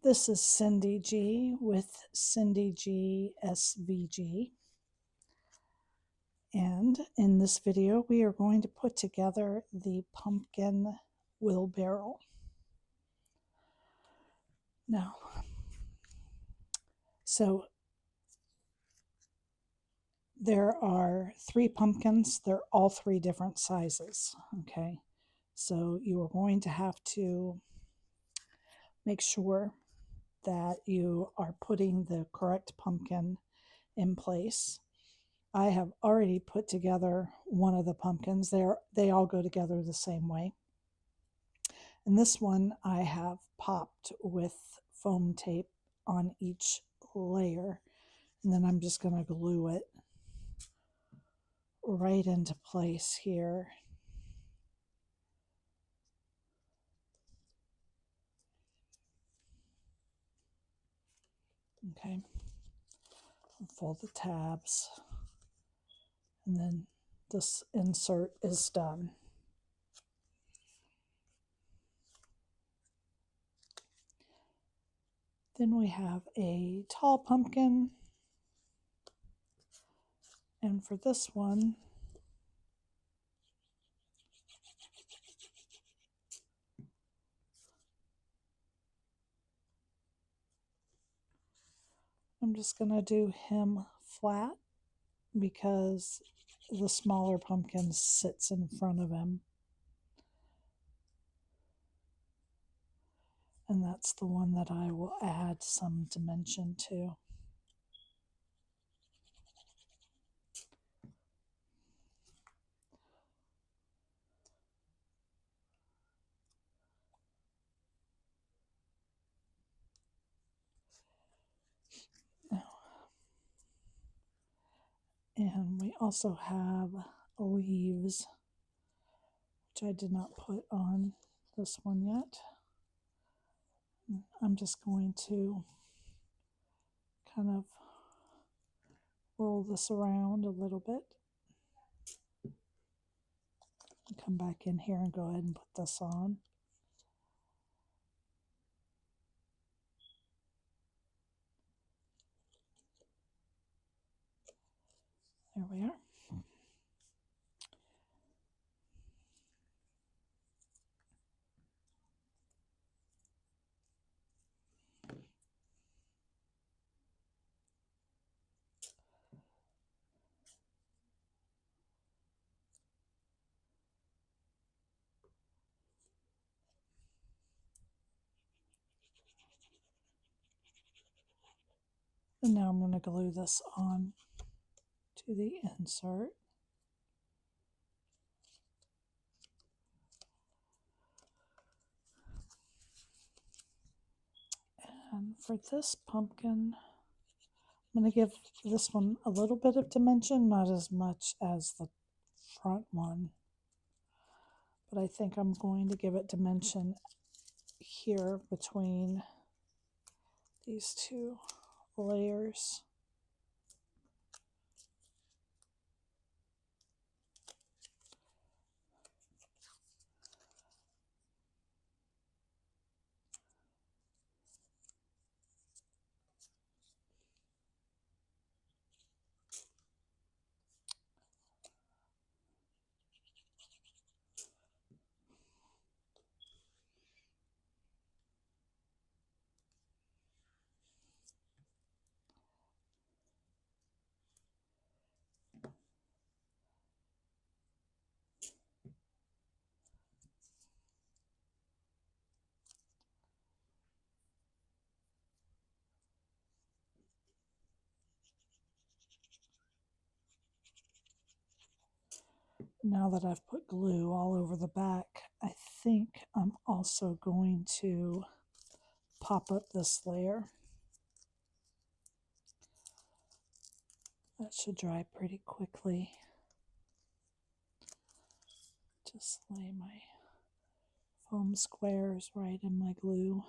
This is Cyndy G with Cyndy G SVG. And in this video, we are going to put together the pumpkin wheelbarrow. Now, so there are 3 pumpkins. They're all 3 different sizes, okay? So you are going to have to make sure that you are putting the correct pumpkin in place. I have already put together one of the pumpkins. They all go together the same way. And this one I have popped with foam tape on each layer. And then I'm just going to glue it right into place here. Okay. Fold the tabs. And then this insert is done. Then we have a tall pumpkin. And for this one, I'm just going to do him flat because the smaller pumpkin sits in front of him. And that's the one that I will add some dimension to. And we also have leaves, which I did not put on this one yet. I'm just going to kind of roll this around a little bit. Come back in here and go ahead and put this on. There we are. And now I'm going to glue this on to the insert. And for this pumpkin, I'm going to give this one a little bit of dimension, not as much as the front one. But I think I'm going to give it dimension here between these 2 layers. Now that I've put glue all over the back, I think I'm also going to pop up this layer. That should dry pretty quickly. Just lay my foam squares right in my glue,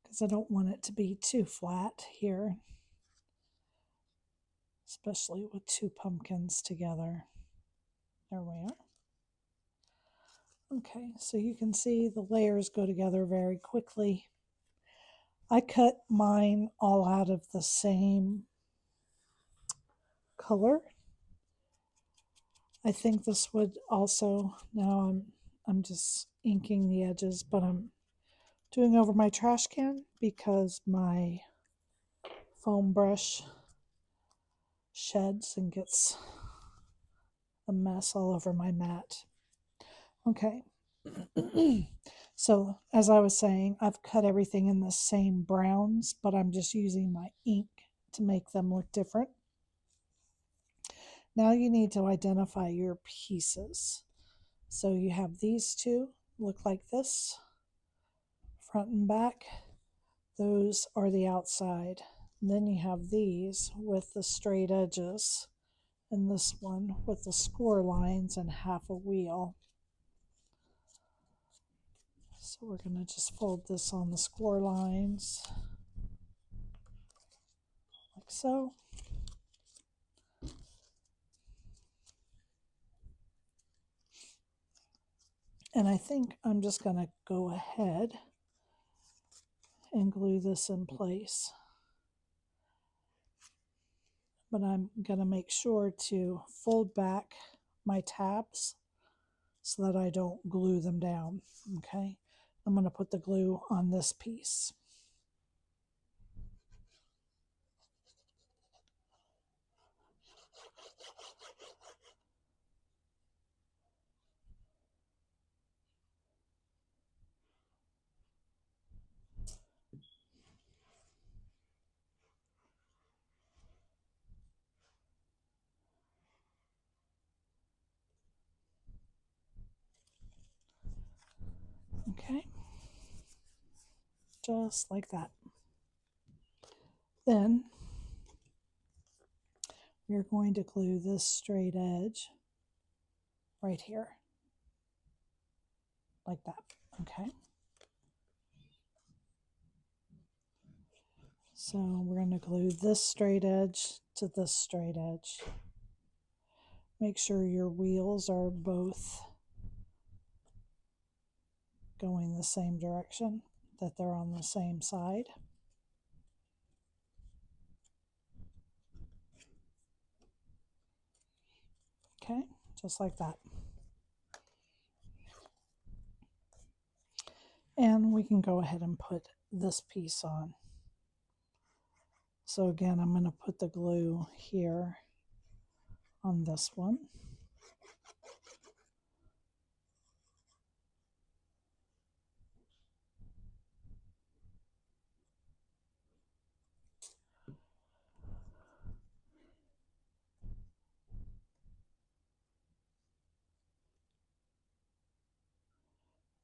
because I don't want it to be too flat here, especially with 2 pumpkins together. There we are. Okay, so you can see the layers go together very quickly. I cut mine all out of the same color. I think this would also, now I'm just inking the edges, but I'm doing over my trash can because my foam brush sheds and gets a mess all over my mat. Okay. So as I was saying, I've cut everything in the same browns, but I'm just using my ink to make them look different. Now you need to identify your pieces. So you have these two look like this, front and back. Those are the outside. And then you have these with the straight edges, and this one with the score lines and half a wheel. So we're going to just fold this on the score lines like so. And I think I'm just going to go ahead and glue this in place. But I'm going to make sure to fold back my tabs so that I don't glue them down. Okay, I'm going to put the glue on this piece. Okay, just like that. Then we're going to glue this straight edge right here, like that. Okay. So we're going to glue this straight edge to this straight edge. Make sure your wheels are both going the same direction, that they're on the same side. Okay, just like that. And we can go ahead and put this piece on. So again, I'm going to put the glue here on this one.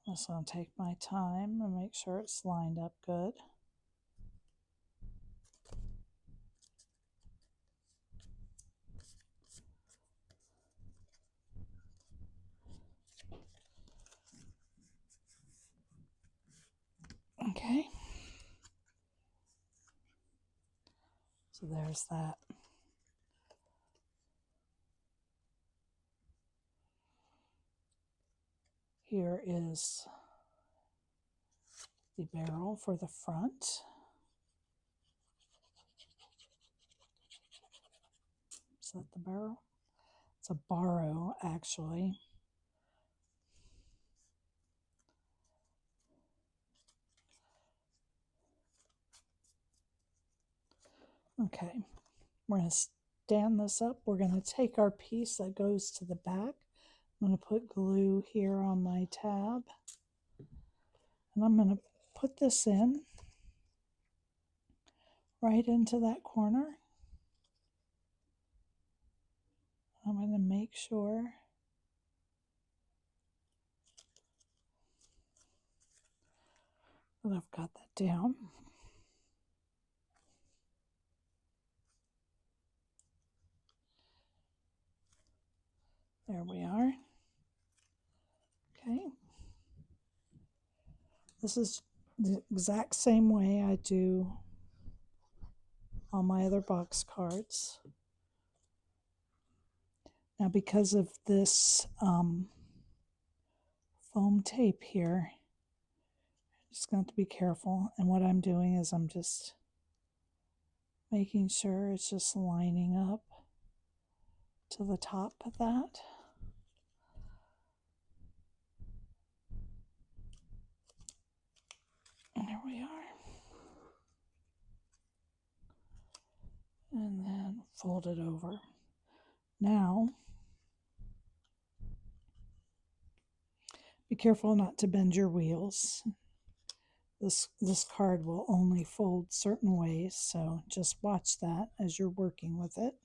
I'm just going to take my time and make sure it's lined up good. Okay. So there's that. Here is the barrel for the front. Is that the barrel? It's a barrow, actually. Okay, we're going to stand this up. We're going to take our piece that goes to the back. I'm going to put glue here on my tab. And I'm going to put this in right into that corner. I'm going to make sure that I've got that down. There we are. Okay. This is the exact same way I do all my other box cards. Now, because of this foam tape here. Just got to be careful. And what I'm doing is I'm just making sure it's just lining up to the top of that. And there we are. And then fold it over. Now, be careful not to bend your wheels. This card will only fold certain ways, so just watch that as you're working with it.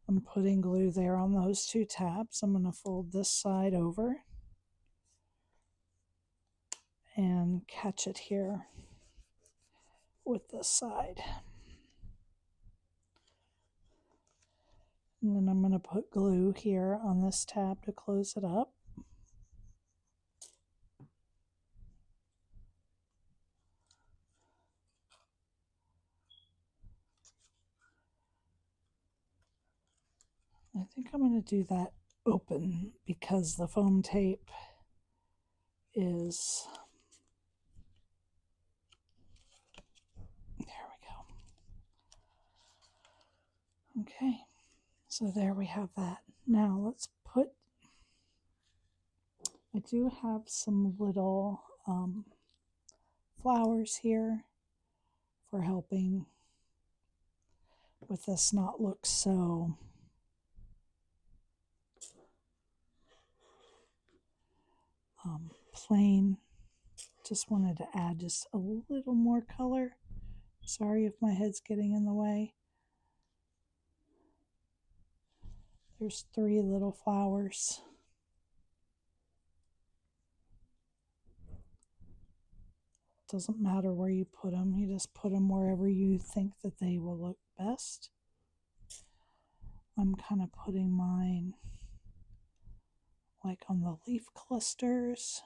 I'm putting glue there on those two tabs. I'm going to fold this side over and catch it here with this side. And then I'm going to put glue here on this tab to close it up. I think I'm going to do that open because the foam tape is, there we go. Okay, so there we have that. Now let's put, I do have some little flowers here for helping with this not look so plain. Just wanted to add just a little more color. Sorry if my head's getting in the way. There's 3 little flowers. Doesn't matter where you put them. You just put them wherever you think that they will look best. I'm kind of putting mine like on the leaf clusters.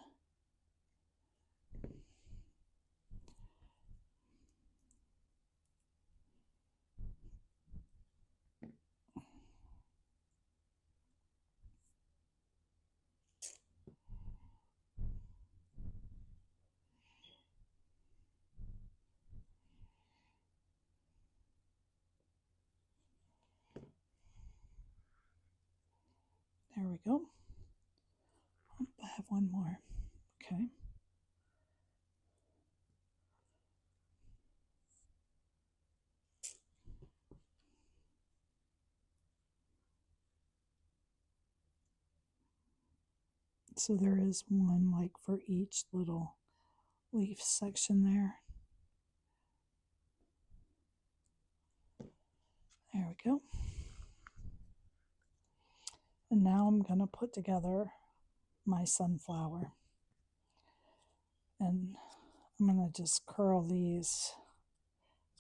There we go. Oh, I have one more. Okay. So there is one like for each little leaf section there. There we go. And now I'm going to put together my sunflower. And I'm going to just curl these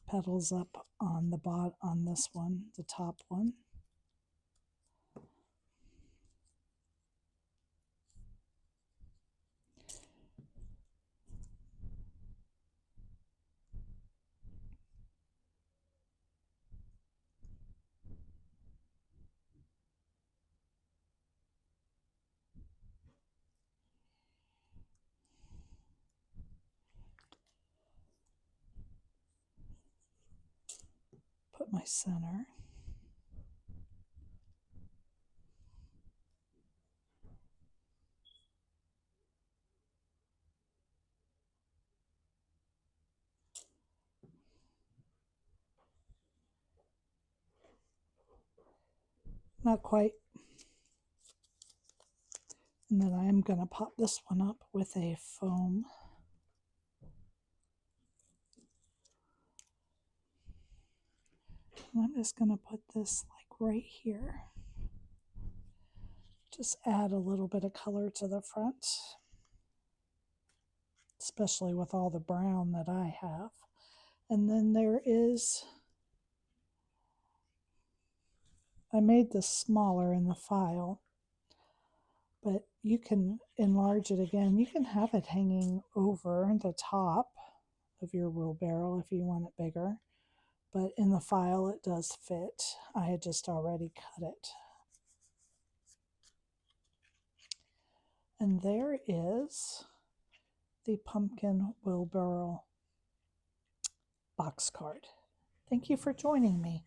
petals up on the bottom, on this one, the top one. Put my center. Not quite. And then I am going to pop this one up with a foam. And I'm just going to put this like right here. Just add a little bit of color to the front, especially with all the brown that I have. And then there is, I made this smaller in the file, but you can enlarge it again. You can have it hanging over the top of your wheelbarrow if you want it bigger, but in the file it does fit. I had just already cut it. And there is the pumpkin wheelbarrow box card. Thank you for joining me.